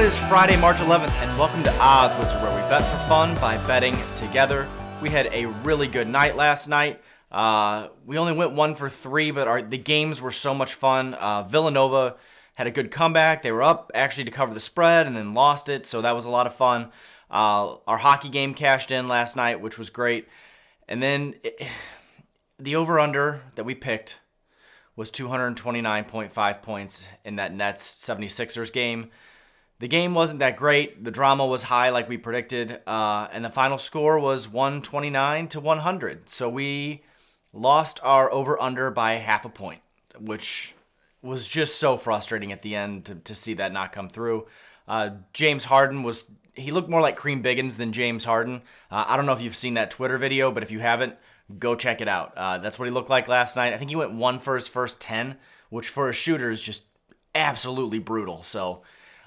everyone. It is Friday, March 11th, and welcome to Odds Wizard, where we bet for fun by betting together. We had a really good night last night. We only went 1 for 3, but the games were so much fun. Villanova had a good comeback. They were up actually to cover the spread and then lost it, so that was a lot of fun. Our hockey game cashed in last night, which was great. And then the over-under that we picked was 229.5 points in that Nets 76ers game. The game wasn't that great. The drama was high like we predicted, and the final score was 129 to 100. So we lost our over-under by half a point, which was just so frustrating at the end to see that not come through. James Harden he looked more like Cream Biggins than James Harden. I don't know if you've seen that Twitter video, but if you haven't, go check it out. That's what he looked like last night. I think he went 1 for his first 10, which for a shooter is just absolutely brutal. So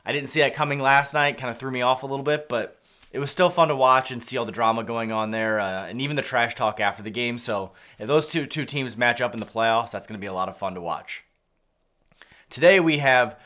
I didn't see that coming last night. Kind of threw me off a little bit, but it was still fun to watch and see all the drama going on there, and even the trash talk after the game. So if those two teams match up in the playoffs, that's going to be a lot of fun to watch. Today we have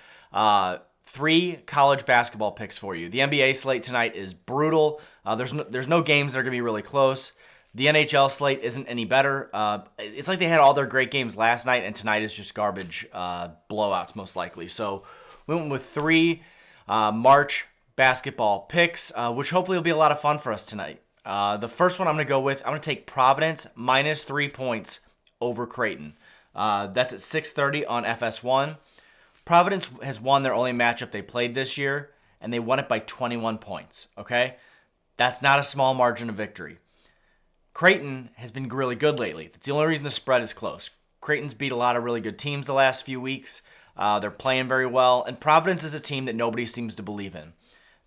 3 college basketball picks for you. The NBA slate tonight is brutal. There's no games that are going to be really close. The NHL slate isn't any better. It's like they had all their great games last night, and tonight is just garbage blowouts most likely. So we went with 3 March basketball picks, which hopefully will be a lot of fun for us tonight. The first one I'm going to go with, I'm going to take Providence minus 3 points over Creighton. That's at 6:30 on FS1. Providence has won their only matchup they played this year, and they won it by 21 points, okay? That's not a small margin of victory. Creighton has been really good lately. That's the only reason the spread is close. Creighton's beat a lot of really good teams the last few weeks. They're playing very well, and Providence is a team that nobody seems to believe in.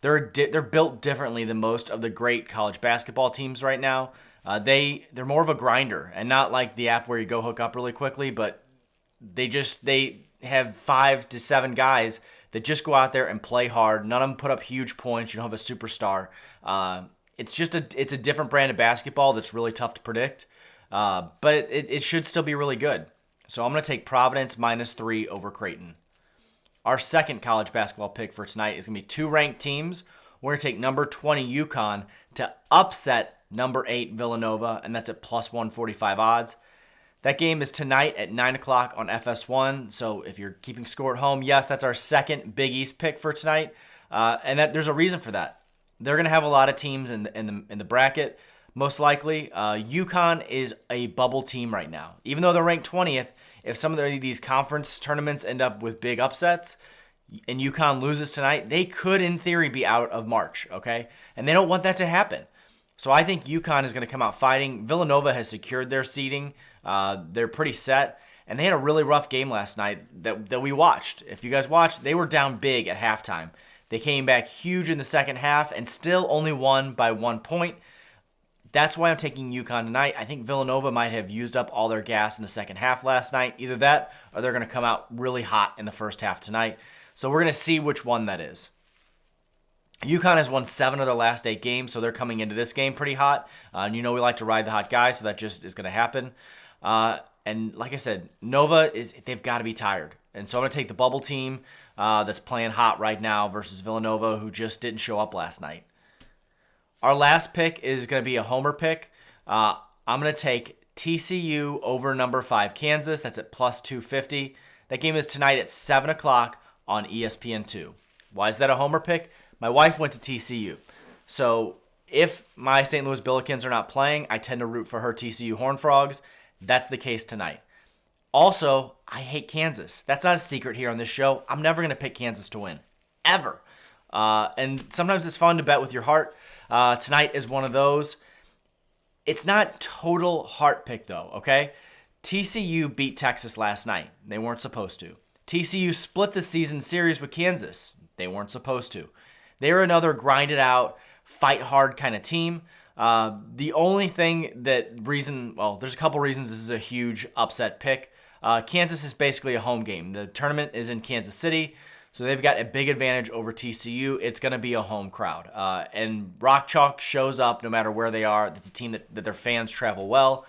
They're built differently than most of the great college basketball teams right now. They're more of a grinder, and not like the app where you go hook up really quickly, but they have 5 to 7 guys that just go out there and play hard. None of them put up huge points. You don't have a superstar. It's a different brand of basketball that's really tough to predict, but it should still be really good. So I'm going to take Providence minus 3 over Creighton. Our second college basketball pick for tonight is going to be 2 ranked teams. We're going to take number 20 UConn to upset number 8 Villanova, and that's at plus 145 odds. That game is tonight at 9 o'clock on FS1. So if you're keeping score at home, yes, that's our second Big East pick for tonight, and there's a reason for that. They're going to have a lot of teams in the bracket, most likely. UConn is a bubble team right now. Even though they're ranked 20th, if some of these conference tournaments end up with big upsets and UConn loses tonight, they could, in theory, be out of March, okay? And they don't want that to happen. So I think UConn is going to come out fighting. Villanova has secured their seeding. They're pretty set. And they had a really rough game last night that we watched. If you guys watched, they were down big at halftime. They came back huge in the second half and still only won by 1 point. That's why I'm taking UConn tonight. I think Villanova might have used up all their gas in the second half last night. Either that or they're going to come out really hot in the first half tonight. So we're going to see which one that is. UConn has won 7 of their last 8 games, so they're coming into this game pretty hot. And we like to ride the hot guys, so that just is going to happen. And like I said, they've got to be tired. And so I'm going to take the bubble team that's playing hot right now versus Villanova, who just didn't show up last night. Our last pick is going to be a homer pick. I'm going to take TCU over number 5 Kansas. That's at plus 250. That game is tonight at 7 o'clock on ESPN2. Why is that a homer pick? My wife went to TCU. So if my St. Louis Billikens are not playing, I tend to root for her TCU Horned Frogs. That's the case tonight. Also, I hate Kansas. That's not a secret here on this show. I'm never going to pick Kansas to win. Ever. And sometimes it's fun to bet with your heart. Tonight is one of those. It's not total heart pick, though, okay? TCU beat Texas last night. They weren't supposed to. TCU split the season series with Kansas. They weren't supposed to. They're another grind-it-out, fight-hard kind of team. The only there's a couple reasons this is a huge upset pick. Kansas is basically a home game. The tournament is in Kansas City, so they've got a big advantage over TCU. It's going to be a home crowd. And Rock Chalk shows up no matter where they are. It's a team that their fans travel well.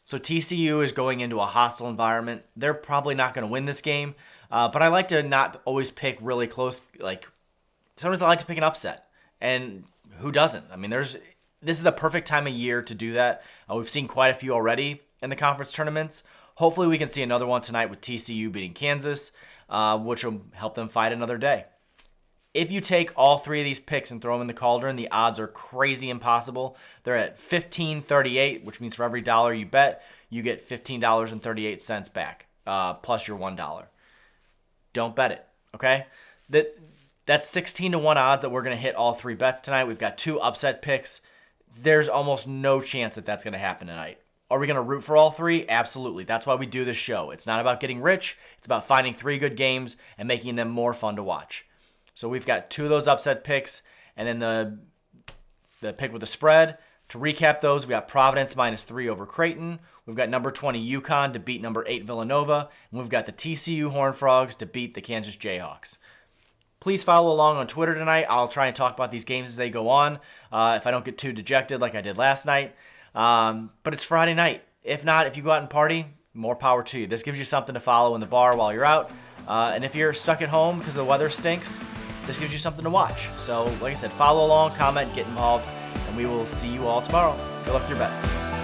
So TCU is going into a hostile environment. They're probably not going to win this game, but I like to not always pick really close, like sometimes I like to pick an upset. And who doesn't? I mean, this is the perfect time of year to do that. We've seen quite a few already in the conference tournaments. Hopefully we can see another one tonight with TCU beating Kansas, which will help them fight another day. If you take all three of these picks and throw them in the cauldron, the odds are crazy impossible. They're at $15.38, which means for every dollar you bet, you get $15.38 back, plus your $1. Don't bet it, okay? That's 16 to 1 odds that we're going to hit all three bets tonight. We've got 2 upset picks. There's almost no chance that that's going to happen tonight. Are we going to root for all 3? Absolutely. That's why we do this show. It's not about getting rich. It's about finding 3 good games and making them more fun to watch. So we've got 2 of those upset picks, and then the pick with the spread. To recap those, we got Providence -3 over Creighton. We've got number 20 UConn to beat number 8 Villanova. And we've got the TCU Horned Frogs to beat the Kansas Jayhawks. Please follow along on Twitter tonight. I'll try and talk about these games as they go on, if I don't get too dejected like I did last night. But it's Friday night. If not, if you go out and party, more power to you. This gives you something to follow in the bar while you're out. And if you're stuck at home because the weather stinks, this gives you something to watch. So, like I said, follow along, comment, get involved, and we will see you all tomorrow. Good luck with your bets.